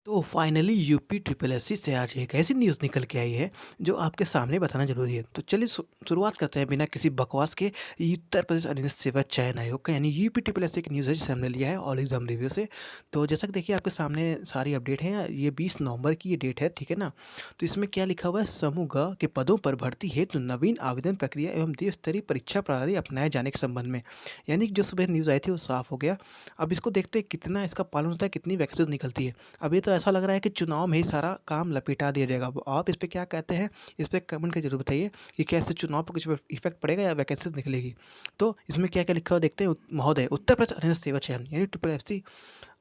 तो finally UP triple SC से आज एक ऐसी न्यूज़ निकल के आई है जो आपके सामने बताना ज़रूरी है। तो चलिए शुरुआत करते हैं बिना किसी बकवास के। उत्तर प्रदेश अधीनस्थ सेवा चयन आयोग का यानी यूपी ट्रिपल एससी की न्यूज़ है जिसे हमने लिया है ऑल एग्जाम रिव्यू से। तो जैसा कि देखिए आपके सामने सारी अपडेट है, ये 20 नवंबर की ये डेट है, ठीक है ना। तो इसमें क्या लिखा हुआ है, समूह ग के पदों पर भर्ती हेतु नवीन आवेदन प्रक्रिया एवं द्विस्तरीय परीक्षा प्रणाली अपनाए जाने के संबंध में। यानी कि जो सुबह न्यूज़ आई थी वो साफ हो गया। अब इसको देखते हैं कितना इसका पालन होता है, कितनी वैकेंसीज निकलती है। अभी तो ऐसा लग रहा है कि चुनाव में ही सारा काम लपेटा दिया जाएगा। अब आप इस पे क्या कहते हैं? इस पे कमेंट करके ज़रूर बताइए कि क्या इससे चुनाव पर कुछ इफ़ेक्ट पड़ेगा या वैकेंसीज़ निकलेगी? तो इसमें क्या-क्या लिखा हुआ देखते हैं। महोदय, उत्तर प्रदेश अधीनस्थ सेवा चयन यानी triple SC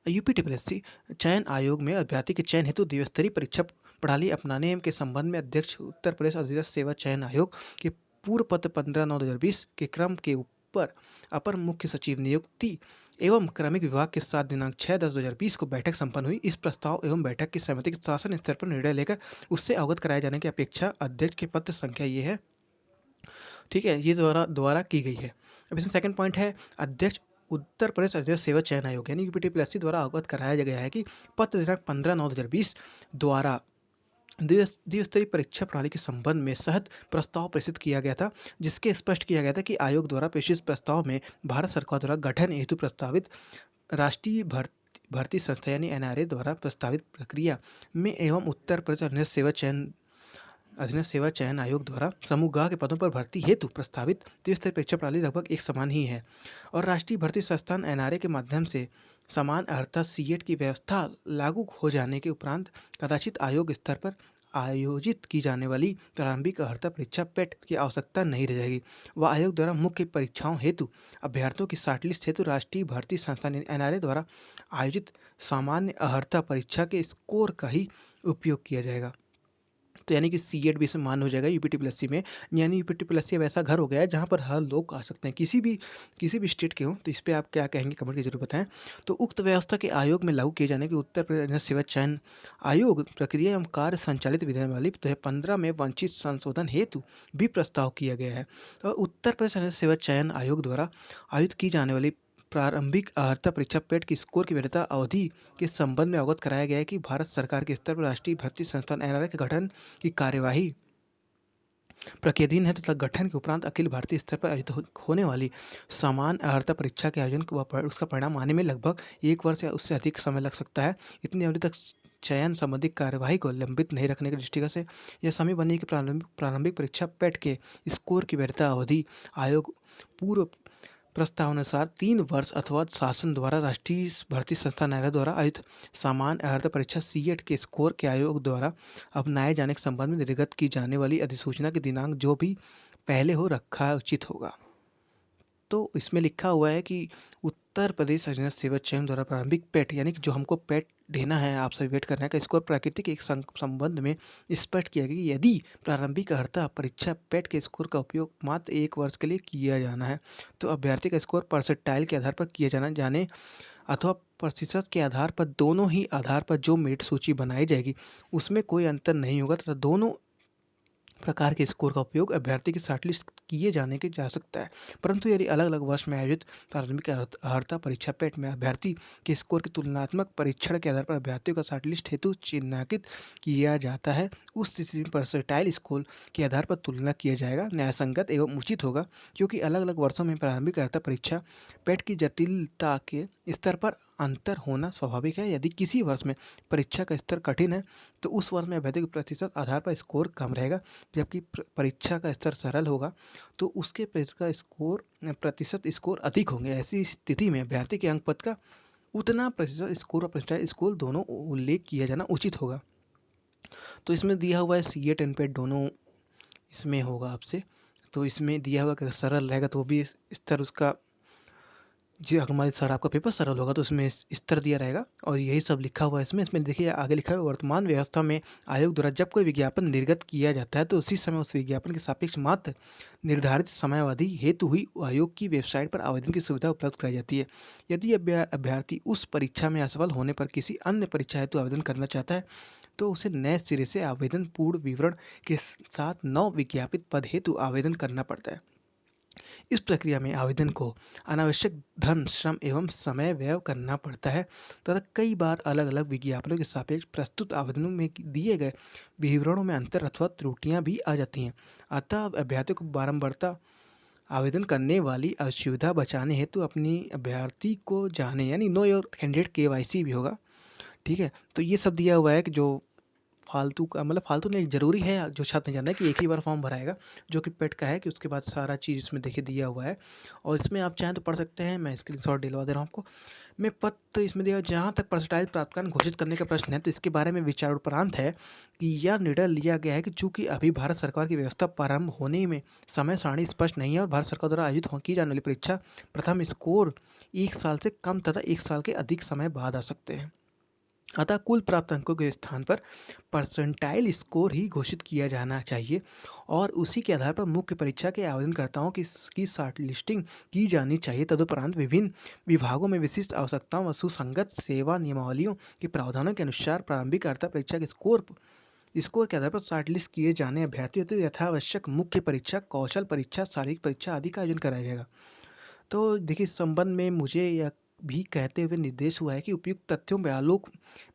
UP triple SC चयन आयोग में अभ्यर्थी के चयन हेतु द्विस्तरीय परीक्षा प्रणाली अपनाने के संबंध में अध्यक्ष उत्तर प्रदेश अधीनस्थ सेवा चयन आयोग के पूर्व पत्र 15/9/2020 के क्रम के ऊपर अपर मुख्य सचिव नियुक्ति एवं क्रमिक विभाग के साथ दिनांक 6/10/2020 को बैठक संपन्न हुई। इस प्रस्ताव एवं बैठक की सहमति के शासन स्तर पर निर्णय लेकर उससे अवगत कराए जाने की अपेक्षा अध्यक्ष के पत्र संख्या ये है, ठीक है, ये द्वारा द्वारा की गई है। अब इसमें सेकंड पॉइंट है, अध्यक्ष उत्तर प्रदेश अध्यक्ष सेवा चयन आयोग यानी यूपीटीपीएससी द्वारा अवगत कराया गया है कि पत्र दिनांक 15/9/2020 द्वारा द्विस्तरीय परीक्षा प्रणाली के संबंध में सहत प्रस्ताव प्रेषित किया गया था, जिसके स्पष्ट किया गया था कि आयोग द्वारा प्रेषित प्रस्ताव में भारत सरकार द्वारा गठन हेतु प्रस्तावित राष्ट्रीय भर्ती संस्था यानी एनआरए द्वारा प्रस्तावित प्रक्रिया में एवं उत्तर प्रदेश अधीनस्थ सेवा चयन आयोग द्वारा समूह ग के पदों पर भर्ती हेतु प्रस्तावित त्रिस्तरीय परीक्षा प्रणाली लगभग एक समान ही है और राष्ट्रीय भर्ती संस्थान एनआरए के माध्यम से समान अर्थात सीएट की व्यवस्था लागू हो जाने के उपरांत कदाचित आयोग स्तर पर आयोजित की जाने वाली प्रारंभिक अर्हता परीक्षा पेट की आवश्यकता नहीं रह जाएगी। वह आयोग द्वारा मुख्य परीक्षाओं हेतु अभ्यर्थियों की शॉर्टलिस्ट हेतु राष्ट्रीय भर्ती संस्थान एनआरए द्वारा आयोजित सामान्य अर्हता परीक्षा के स्कोर का ही उपयोग किया जाएगा। तो यानी कि सीएट भी इसमें मान हो जाएगा यूपी ट्रिपल एससी में। यानी यूपी ट्रिपल एससी अब ऐसा घर हो गया है जहाँ पर हर लोग आ सकते हैं, किसी भी स्टेट के हों। तो इस पे आप क्या कहेंगे, कमेंट के जरूर बताएं। तो उक्त व्यवस्था के आयोग में लागू किए जाने की उत्तर प्रदेश सेवा चयन आयोग प्रक्रिया एवं कार्य संचालित विधानावली 2015 में वंचित संशोधन हेतु भी प्रस्ताव किया गया है। और उत्तर प्रदेश सेवा चयन आयोग द्वारा आयोजित की जाने वाली प्रारंभिक अर्हता परीक्षा पेट की स्कोर की वैधता अवधि के संबंध में अवगत कराया गया है कि भारत सरकार के स्तर पर राष्ट्रीय भर्ती संस्थान एनआरए के गठन की कार्यवाही प्रक्रियाधीन है तथा गठन के उपरांत अखिल भारतीय स्तर पर आयोजित होने वाली समान अर्हता परीक्षा के आयोजन उसका परिणाम आने में लगभग 1 वर्ष या उससे अधिक समय लग सकता है। इतनी अवधि तक चयन संबंधी कार्यवाही को लंबित नहीं रखने की दृष्टिगत से यह समय बनी कि प्रारंभिक परीक्षा पेट के स्कोर की वैधता अवधि आयोग पूर्व प्रस्तावानुसार 3 वर्ष अथवा शासन द्वारा राष्ट्रीय भर्ती संस्थान न्यायालय द्वारा आयोजित सामान्य अर्हता परीक्षा सीएट के स्कोर के आयोग द्वारा अपनाए जाने के संबंध में निर्गत की जाने वाली अधिसूचना की दिनांक जो भी पहले हो रखा उचित होगा। तो इसमें लिखा हुआ है कि उत्तर प्रदेश अधीनस्थ सेवा चयन द्वारा प्रारंभिक पेट यानी कि जो हमको पेट देना है, आपसे वेट करना है का स्कोर प्राकृतिक एक संबंध में स्पष्ट किया गया कि यदि प्रारंभिक अर्हता परीक्षा पेट के स्कोर का उपयोग मात्र 1 वर्ष के लिए किया जाना है तो अभ्यर्थी का स्कोर परसेंटाइल के आधार पर किया जाने अथवा प्रतिशत के आधार पर, दोनों ही आधार पर जो मेरिट सूची बनाई जाएगी उसमें कोई अंतर नहीं होगा तथा दोनों प्रकार के स्कोर का उपयोग अभ्यर्थी की शॉर्टलिस्ट किए जाने के जा सकता है। परंतु यदि अलग अलग वर्ष में आयोजित प्रारंभिक अर्हता परीक्षा पेट में अभ्यर्थी के स्कोर के तुलनात्मक परीक्षण के आधार पर अभ्यर्थियों का शॉर्टलिस्ट हेतु चिन्हांकित किया जाता है, उस स्थिति में परसेंटाइल स्कोर के आधार पर तुलना किया जाएगा न्यायसंगत एवं उचित होगा, क्योंकि अलग अलग वर्षों में प्रारंभिक अर्हता परीक्षा पेट की जटिलता के स्तर पर अंतर होना स्वाभाविक है। यदि किसी वर्ष में परीक्षा का स्तर कठिन है तो उस वर्ष में अभ्यर्थी के प्रतिशत आधार पर स्कोर कम रहेगा, जबकि परीक्षा का स्तर सरल होगा तो उसके प्रतिशत स्कोर अधिक होंगे। ऐसी स्थिति में अभ्यर्थी के अंक पत्र का उतना प्रतिशत स्कोर और परसेंटाइल स्कोर दोनों उल्लेख किया जाना उचित होगा। तो इसमें दिया हुआ है सीएट एनपेट दोनों इसमें होगा आपसे। तो इसमें दिया हुआ अगर सरल रहेगा तो वो भी स्तर उसका, जी हमारे सर आपका पेपर सरल होगा तो उसमें स्तर दिया रहेगा और यही सब लिखा हुआ है इसमें देखिए आगे लिखा है, वर्तमान व्यवस्था में आयोग द्वारा जब कोई विज्ञापन निर्गत किया जाता है तो उसी समय उस विज्ञापन के सापेक्ष मात्र निर्धारित समयावधि हेतु हुई आयोग की वेबसाइट पर आवेदन की सुविधा उपलब्ध कराई जाती है। यदि अभ्यर्थी उस परीक्षा में असफल होने पर किसी अन्य परीक्षा हेतु आवेदन करना चाहता है तो उसे नए सिरे से आवेदन पूर्ण विवरण के साथ 9 विज्ञापित पद हेतु आवेदन करना पड़ता है। इस प्रक्रिया में आवेदन को अनावश्यक धन, श्रम एवं समय व्यय करना पड़ता है तथा कई बार अलग-अलग विज्ञापनों के सापेक्ष प्रस्तुत आवेदनों में दिए गए विवरणों में अंतर अथवा त्रुटियां भी आ जाती हैं। अतः अभ्यर्थियों को बारंबारता आवेदन करने वाली असुविधा बचाने हेतु अपनी अभ्यर्थी को जाने यानी नो योर कैंडिडेट केवाईसी भी होगा। ठीक है, तो ये सब दिया हुआ है कि जो फालतू का मतलब फालतू नहीं, ज़रूरी है जो छात्र ने जानना है कि एक ही बार फॉर्म भराएगा, जो कि पेड का है कि उसके बाद सारा चीज़ इसमें देखिए दिया हुआ है और इसमें आप चाहें तो पढ़ सकते हैं। मैं स्क्रीनशॉट दिलवा दे रहा हूँ आपको। मैं पत्र इसमें दिया जहाँ तक परसेंटाइल प्राप्तकान घोषित करने का प्रश्न है, तो इसके बारे में विचार उपरांत है कि यह निर्णय लिया गया है कि चूंकि अभी भारत सरकार की व्यवस्था प्रारंभ होने में समय सारणी स्पष्ट नहीं है और भारत सरकार द्वारा आयोजित की जाने वाली परीक्षा प्रथम स्कोर 1 साल से कम तथा 1 साल के अधिक समय बाद आ सकते हैं। अतः कुल प्राप्त अंकों के स्थान पर परसेंटाइल स्कोर ही घोषित किया जाना चाहिए और उसी के आधार पर मुख्य परीक्षा के आवेदनकर्ताओं की शॉर्ट लिस्टिंग की जानी चाहिए। तदुपरांत विभिन्न विभागों में विशिष्ट आवश्यकताओं व सुसंगत सेवा नियमावलियों के प्रावधानों के अनुसार प्रारंभिक अर्हता परीक्षा के स्कोर स्कोर के आधार पर शॉर्टलिस्ट किए जाने अभ्यर्थियों तो यथावश्यक मुख्य परीक्षा, कौशल परीक्षा, शारीरिक परीक्षा आदि का आयोजन कराया जाएगा। तो देखिए, इस संबंध में मुझे यह भी कहते हुए निर्देश हुआ है कि उपयुक्त तथ्यों के आलोक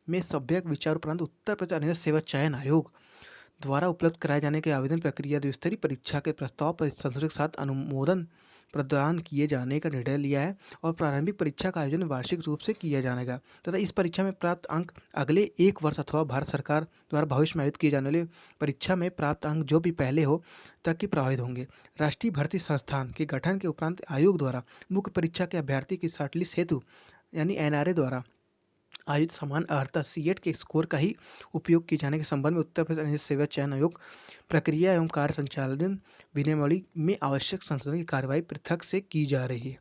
में सभ्यक विचार उपरांत उत्तर प्रदेश अनिवार्य सेवा चयन आयोग द्वारा उपलब्ध कराए जाने के आवेदन प्रक्रिया द्विस्तरीय परीक्षा के प्रस्ताव पर संशोधन के साथ अनुमोदन प्रदान किए जाने का निर्णय लिया है और प्रारंभिक परीक्षा का आयोजन वार्षिक रूप से किया जाएगा तथा इस परीक्षा में प्राप्त अंक अगले 1 वर्ष अथवा भारत सरकार द्वारा भविष्य में आयोजित की जाने वाली परीक्षा में प्राप्त अंक जो भी पहले हो तक की प्रभावित होंगे। राष्ट्रीय भर्ती संस्थान के गठन के उपरांत आयोग द्वारा मुख्य परीक्षा के अभ्यर्थी की शॉर्टलिस्ट हेतु यानी एनआरए द्वारा आयोजित समान अर्हता सीएट के स्कोर का ही उपयोग किए जाने के संबंध में उत्तर प्रदेश अनिवार्य सेवा चयन आयोग प्रक्रिया एवं कार्य संचालन विनियमावली में आवश्यक संशोधन की कार्रवाई पृथक से की जा रही है।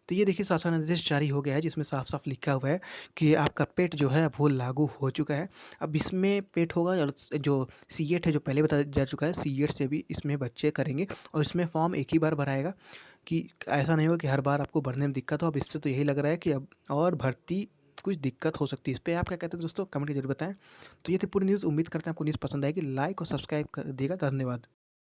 तो ये देखिए शासन निर्देश जारी हो गया है जिसमें साफ साफ लिखा हुआ है कि आपका पेट जो है वो लागू हो चुका है। अब इसमें पेट होगा और जो सीएट है जो पहले बताया जा चुका है, सीएट से भी इसमें बच्चे करेंगे और इसमें फॉर्म एक ही बार भराएगा कि ऐसा नहीं होगा कि हर बार आपको भरने में दिक्कत हो। अब इससे तो यही लग रहा है कि अब और भर्ती कुछ दिक्कत हो सकती है। इस पे आप क्या कहते हैं दोस्तों, कमेंट के जरूर बताएं। तो ये थी पूरी न्यूज़। उम्मीद करते हैं आपको न्यूज़ पसंद आएगी। लाइक और सब्सक्राइब कर दिएगा। धन्यवाद।